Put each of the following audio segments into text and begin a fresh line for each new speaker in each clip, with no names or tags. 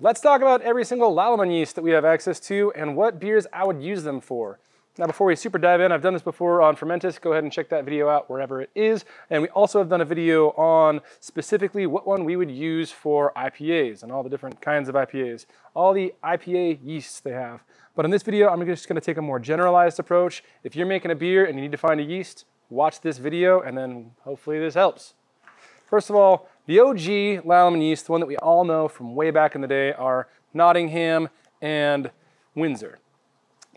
Let's talk about every single Lallemand yeast that we have access to and what beers I would use them for. Now, before we super dive in, I've done this before on Fermentis. Go ahead and check that video out wherever it is. And we also have done a video on specifically what one we would use for IPAs and all the different kinds of IPAs, all the IPA yeasts they have. But in this video, I'm just gonna take a more generalized approach. If you're making a beer and you need to find a yeast, watch this video and then hopefully this helps. First of all, the OG Lallemand yeast, the one that we all know from way back in the day, are Nottingham and Windsor.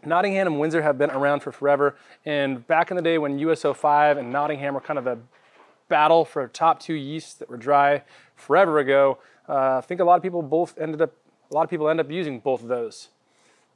Nottingham and Windsor have been around for forever, and back in the day when USO5 and Nottingham were kind of a battle for top two yeasts that were dry forever ago, I think a lot of people end up using both of those.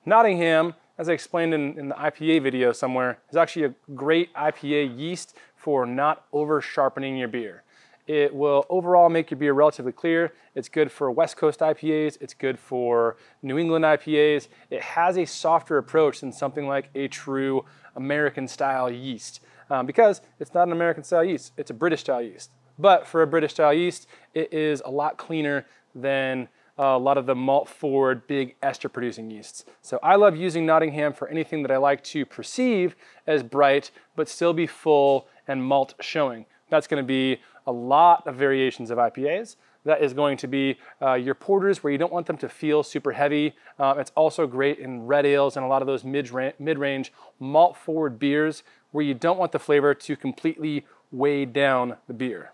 Nottingham, as I explained in the IPA video somewhere, is actually a great IPA yeast for not over sharpening your beer. It will overall make your beer relatively clear. It's good for West Coast IPAs. It's good for New England IPAs. It has a softer approach than something like a true American style yeast because it's not an American style yeast. It's a British style yeast. But for a British style yeast, it is a lot cleaner than a lot of the malt forward big ester producing yeasts. So I love using Nottingham for anything that I like to perceive as bright, but still be full and malt showing. That's going to be a lot of variations of IPAs. That is going to be your porters where you don't want them to feel super heavy. It's also great in red ales and a lot of those mid-range malt forward beers where you don't want the flavor to completely weigh down the beer.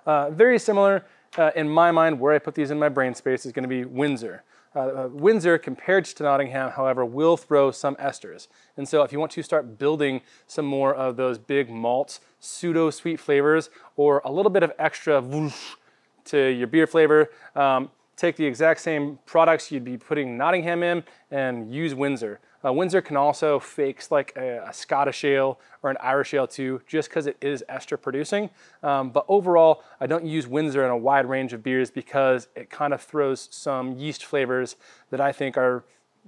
Very similar in my mind, where I put these in my brain space is going to be Windsor. Windsor, compared to Nottingham, however, will throw some esters. And so if you want to start building some more of those big malts, pseudo-sweet flavors, or a little bit of extra whoosh to your beer flavor, take the exact same products you'd be putting Nottingham in and use Windsor. Windsor can also fake like a Scottish ale or an Irish ale too, just because it is ester producing. But overall, I don't use Windsor in a wide range of beers because it kind of throws some yeast flavors that I think are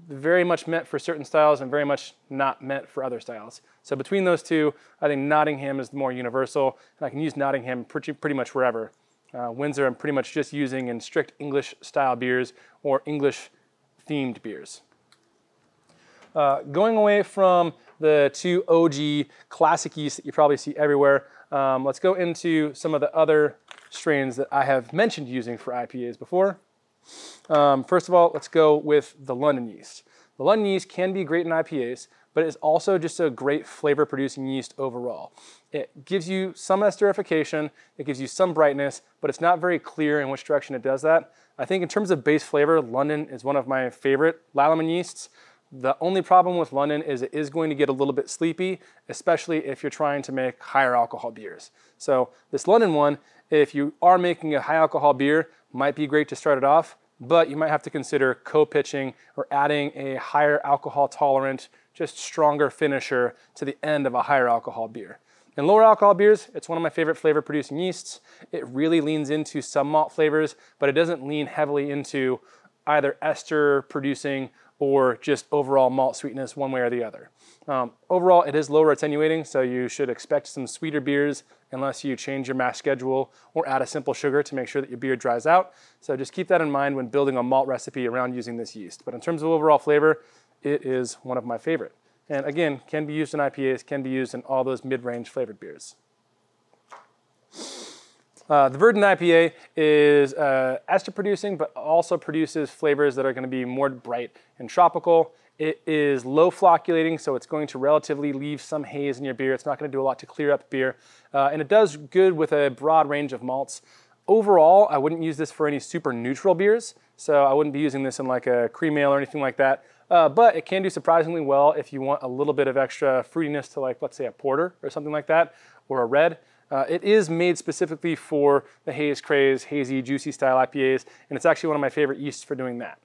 very much meant for certain styles and very much not meant for other styles. So between those two, I think Nottingham is more universal, and I can use Nottingham pretty much wherever. Windsor I'm pretty much just using in strict English style beers or English themed beers. Going away from the two OG classic yeasts that you probably see everywhere, let's go into some of the other strains that I have mentioned using for IPAs before. First of all, let's go with the London yeast. The London yeast can be great in IPAs, but it's also just a great flavor producing yeast overall. It gives you some esterification, it gives you some brightness, but it's not very clear in which direction it does that. I think in terms of base flavor, London is one of my favorite Lallemand yeasts. The only problem with London is it is going to get a little bit sleepy, especially if you're trying to make higher alcohol beers. So this London one, if you are making a high alcohol beer, might be great to start it off, but you might have to consider co-pitching or adding a higher alcohol tolerant, just stronger finisher to the end of a higher alcohol beer. In lower alcohol beers, it's one of my favorite flavor producing yeasts. It really leans into some malt flavors, but it doesn't lean heavily into either ester producing or just overall malt sweetness one way or the other. Overall, it is lower attenuating, so you should expect some sweeter beers unless you change your mash schedule or add a simple sugar to make sure that your beer dries out. So just keep that in mind when building a malt recipe around using this yeast. But in terms of overall flavor, it is one of my favorite. And again, can be used in IPAs, can be used in all those mid-range flavored beers. The Verdant IPA is ester producing, but also produces flavors that are going to be more bright and tropical. It is low flocculating, so it's going to relatively leave some haze in your beer. It's not going to do a lot to clear up beer. And it does good with a broad range of malts. Overall, I wouldn't use this for any super neutral beers, so I wouldn't be using this in like a cream ale or anything like that. But it can do surprisingly well if you want a little bit of extra fruitiness to, like, let's say a porter or something like that, or a red. It is made specifically for the haze craze, hazy, juicy style IPAs, and it's actually one of my favorite yeasts for doing that.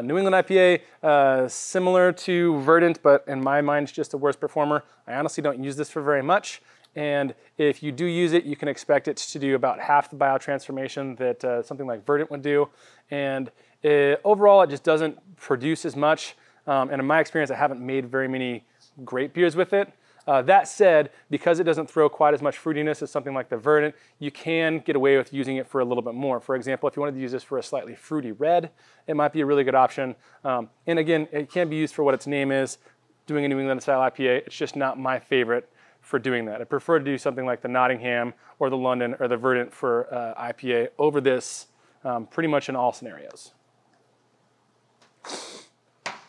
New England IPA, similar to Verdant, but in my mind, it's just a worse performer. I honestly don't use this for very much, and if you do use it, you can expect it to do about half the biotransformation that something like Verdant would do, and overall, it just doesn't produce as much, and in my experience, I haven't made very many great beers with it. That said, because it doesn't throw quite as much fruitiness as something like the Verdant, you can get away with using it for a little bit more. For example, if you wanted to use this for a slightly fruity red, it might be a really good option. And again, it can be used for what its name is, doing a New England style IPA. It's just not my favorite for doing that. I prefer to do something like the Nottingham or the London or the Verdant for IPA over this pretty much in all scenarios.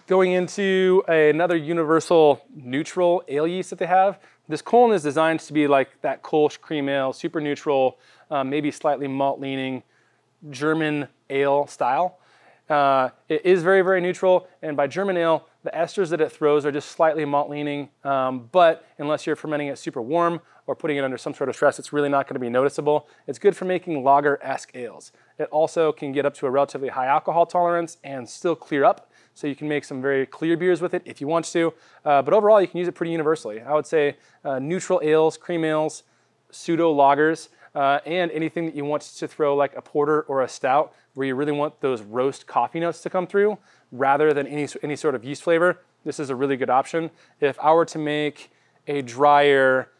Going into another universal neutral ale yeast that they have. This Koln is designed to be like that Kolsch cream ale, super neutral, maybe slightly malt leaning German ale style. It is very, very neutral, and by German ale, the esters that it throws are just slightly malt leaning, but unless you're fermenting it super warm or putting it under some sort of stress, it's really not going to be noticeable. It's good for making lager-esque ales. It also can get up to a relatively high alcohol tolerance and still clear up, so you can make some very clear beers with it if you want to, but overall you can use it pretty universally. I would say neutral ales, cream ales, pseudo lagers, and anything that you want to throw like a porter or a stout where you really want those roast coffee notes to come through rather than any sort of yeast flavor. This is a really good option. If I were to make a drier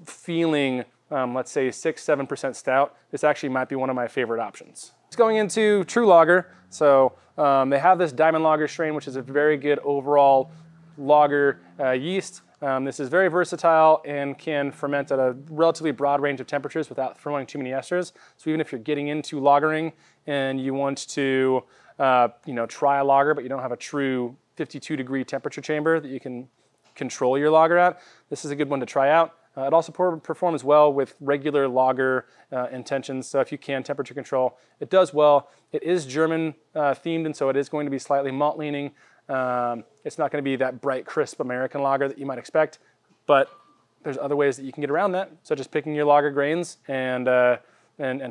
feeling, let's say 6-7% stout, this actually might be one of my favorite options. It's going into true lager. So they have this Diamond Lager strain, which is a very good overall lager yeast. This is very versatile and can ferment at a relatively broad range of temperatures without throwing too many esters. So even if you're getting into lagering and you want to try a lager, but you don't have a true 52-degree temperature chamber that you can control your lager at, this is a good one to try out. It also performs well with regular lager intentions, so if you can temperature control, it does well. It is German themed, and so it is going to be slightly malt leaning. It's not going to be that bright, crisp American lager that you might expect, but there's other ways that you can get around that, such as picking your lager grains and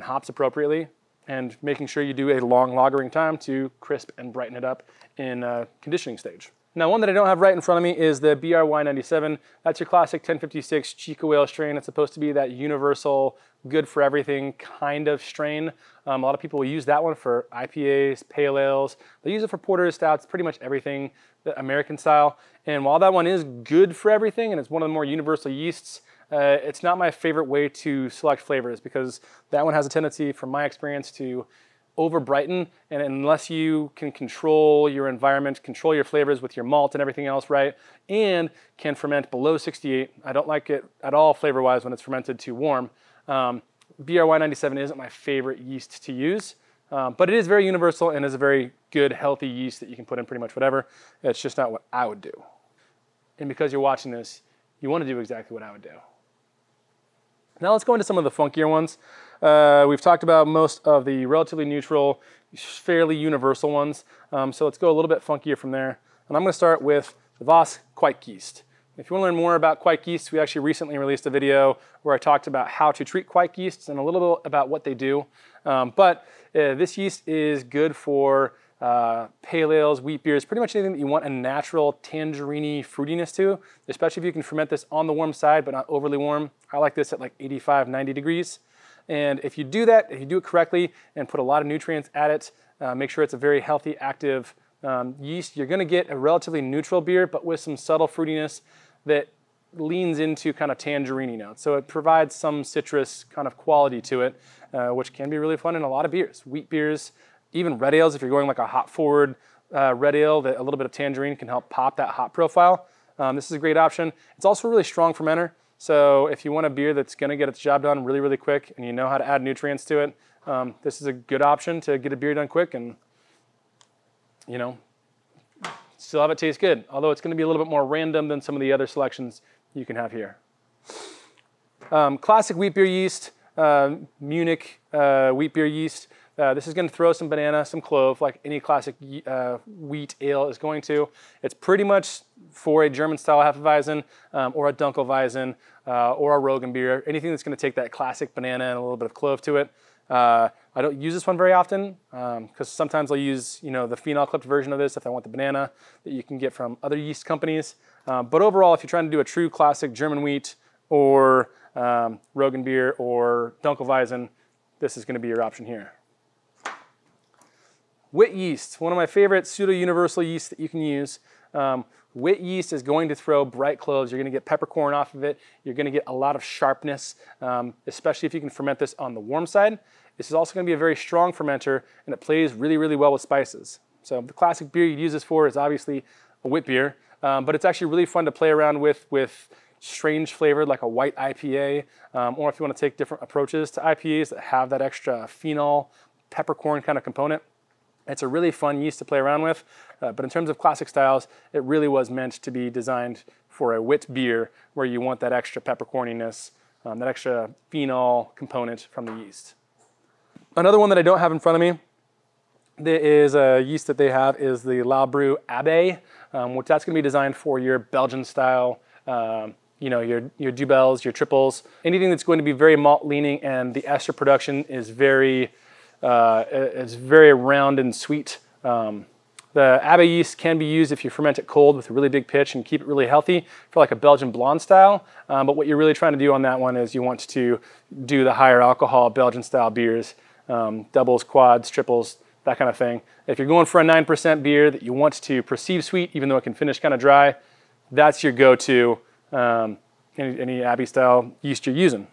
hops appropriately, and making sure you do a long lagering time to crisp and brighten it up in conditioning stage. Now, one that I don't have right in front of me is the BRY97. That's your classic 1056 Chico Ale strain. It's supposed to be that universal, good for everything kind of strain. A lot of people will use that one for IPAs, pale ales. They use it for porters, stouts, pretty much everything, the American style. And while that one is good for everything, and it's one of the more universal yeasts, it's not my favorite way to select flavors because that one has a tendency, from my experience, to over brighten, and unless you can control your environment, control your flavors with your malt and everything else right, and can ferment below 68, I don't like it at all flavor-wise when it's fermented too warm. BRY97 isn't my favorite yeast to use, but it is very universal and is a very good, healthy yeast that you can put in pretty much whatever. It's just not what I would do. And because you're watching this, you want to do exactly what I would do. Now let's go into some of the funkier ones. We've talked about most of the relatively neutral, fairly universal ones. So let's go a little bit funkier from there. And I'm going to start with the Voss Kweik yeast. If you want to learn more about Kweik yeast, we actually recently released a video where I talked about how to treat Kweik yeasts and a little bit about what they do. This yeast is good for pale ales, wheat beers, pretty much anything that you want a natural tangerine fruitiness to, especially if you can ferment this on the warm side but not overly warm. I like this at like 85, 90 degrees. And if you do that, if you do it correctly and put a lot of nutrients at it, make sure it's a very healthy, active yeast, you're going to get a relatively neutral beer but with some subtle fruitiness that leans into kind of tangerine notes. So it provides some citrus kind of quality to it, which can be really fun in a lot of beers. Wheat beers, even red ales, if you're going like a hop forward red ale, that a little bit of tangerine can help pop that hop profile. This is a great option. It's also a really strong fermenter. So if you want a beer that's going to get its job done really, really quick and you know how to add nutrients to it, this is a good option to get a beer done quick and, you know, still have it taste good. Although it's going to be a little bit more random than some of the other selections you can have here. Classic wheat beer yeast, Munich wheat beer yeast. This is going to throw some banana, some clove, like any classic wheat ale is going to. It's pretty much for a German-style Hefeweizen or a Dunkelweizen or a Rogen beer, anything that's going to take that classic banana and a little bit of clove to it. I don't use this one very often because sometimes I'll use the phenol-clipped version of this if I want the banana that you can get from other yeast companies. But overall, if you're trying to do a true classic German wheat or Rogen beer or Dunkelweizen, this is going to be your option here. Wit yeast, one of my favorite pseudo-universal yeasts that you can use. Wit yeast is going to throw bright cloves. You're going to get peppercorn off of it. You're going to get a lot of sharpness, especially if you can ferment this on the warm side. This is also going to be a very strong fermenter, and it plays really, really well with spices. So the classic beer you'd use this for is obviously a wit beer, but it's actually really fun to play around with strange flavored, like a white IPA, or if you want to take different approaches to IPAs that have that extra phenol, peppercorn kind of component. It's a really fun yeast to play around with, but in terms of classic styles, it really was meant to be designed for a wit beer where you want that extra peppercorniness, that extra phenol component from the yeast. Another one that I don't have in front of me, there is a yeast that they have is the Lallemand Ave, which that's going to be designed for your Belgian style, you know, your doubles, your triples, anything that's going to be very malt leaning, and the ester production is very round and sweet. The Ave yeast can be used if you ferment it cold with a really big pitch and keep it really healthy for like a Belgian blonde style. But what you're really trying to do on that one is you want to do the higher alcohol Belgian style beers, doubles, quads, triples, that kind of thing. If you're going for a 9% beer that you want to perceive sweet, even though it can finish kind of dry, that's your go-to any Abbey style yeast you're using.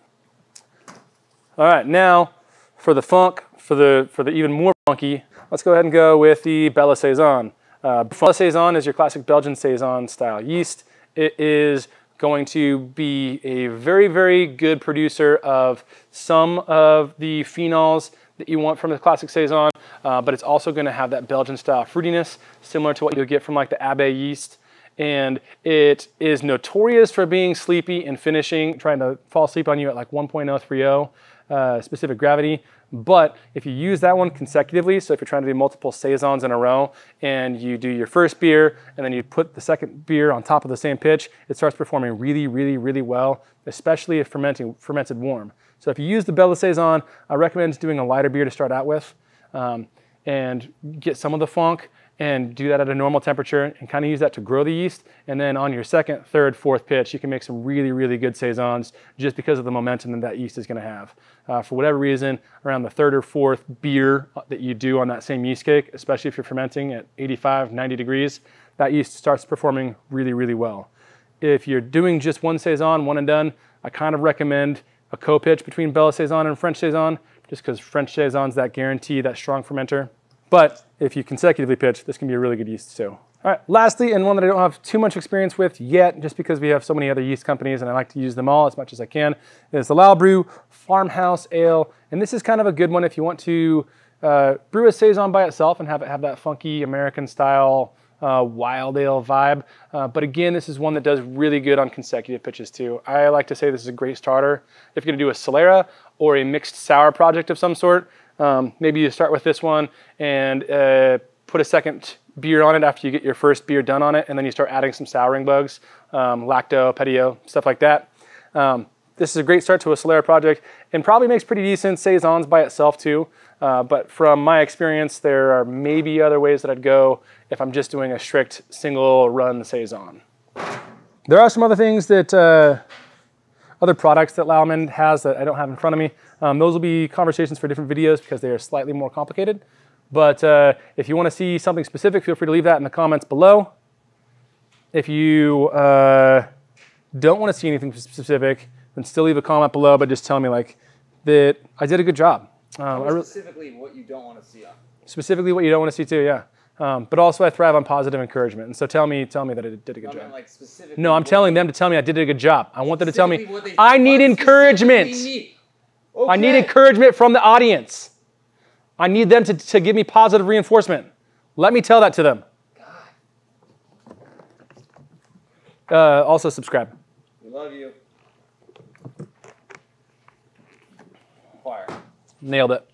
All right, now for the funk, for the even more funky, let's go ahead and go with the Belle Saison. Belle Saison is your classic Belgian Saison style yeast. It is going to be a very, very good producer of some of the phenols that you want from the classic Saison, but it's also going to have that Belgian style fruitiness, similar to what you'll get from like the Ave yeast. And it is notorious for being sleepy and finishing, trying to fall asleep on you at like 1.030 specific gravity. But if you use that one consecutively, so if you're trying to do multiple Saisons in a row and you do your first beer and then you put the second beer on top of the same pitch, it starts performing really, really, really well, especially if fermented warm. So if you use the Belle Saison, I recommend doing a lighter beer to start out with and get some of the funk and do that at a normal temperature and kind of use that to grow the yeast. And then on your second, third, fourth pitch, you can make some really, really good Saisons just because of the momentum that yeast is going to have. For whatever reason, around the third or fourth beer that you do on that same yeast cake, especially if you're fermenting at 85, 90 degrees, that yeast starts performing really, really well. If you're doing just one Saison, one and done, I kind of recommend a co-pitch between Belle Saison and French Saison, just because French Saison's that guarantee, that strong fermenter. But if you consecutively pitch, this can be a really good yeast too. All right, lastly, and one that I don't have too much experience with yet, just because we have so many other yeast companies and I like to use them all as much as I can, is the Lallemand Farmhouse Ale. And this is kind of a good one if you want to brew a Saison by itself and have it have that funky American style wild ale vibe. But again, this is one that does really good on consecutive pitches too. I like to say this is a great starter if you're gonna do a Solera or a mixed sour project of some sort. Maybe you start with this one and put a second beer on it after you get your first beer done on it, and then you start adding some souring bugs, lacto, petio, stuff like that. This is a great start to a Solera project and probably makes pretty decent Saisons by itself too. But from my experience, there are maybe other ways that I'd go if I'm just doing a strict single run Saison. There are some other things that, other products that Lallemand has that I don't have in front of me. Those will be conversations for different videos because they are slightly more complicated. But if you want to see something specific, feel free to leave that in the comments below. If you don't want to see anything specific, then still leave a comment below, but just tell me like that I did a good job.
Specifically what you don't want to see.
Specifically what you don't want to see too, yeah. But also I thrive on positive encouragement. And so tell me that I did a good job.
Like
no, I'm telling them to tell me I did a good job. I want them to tell me, I need encouragement. Okay. I need encouragement from the audience. I need them to give me positive reinforcement. Let me tell that to them. Also subscribe.
We love you. Fire.
Nailed it.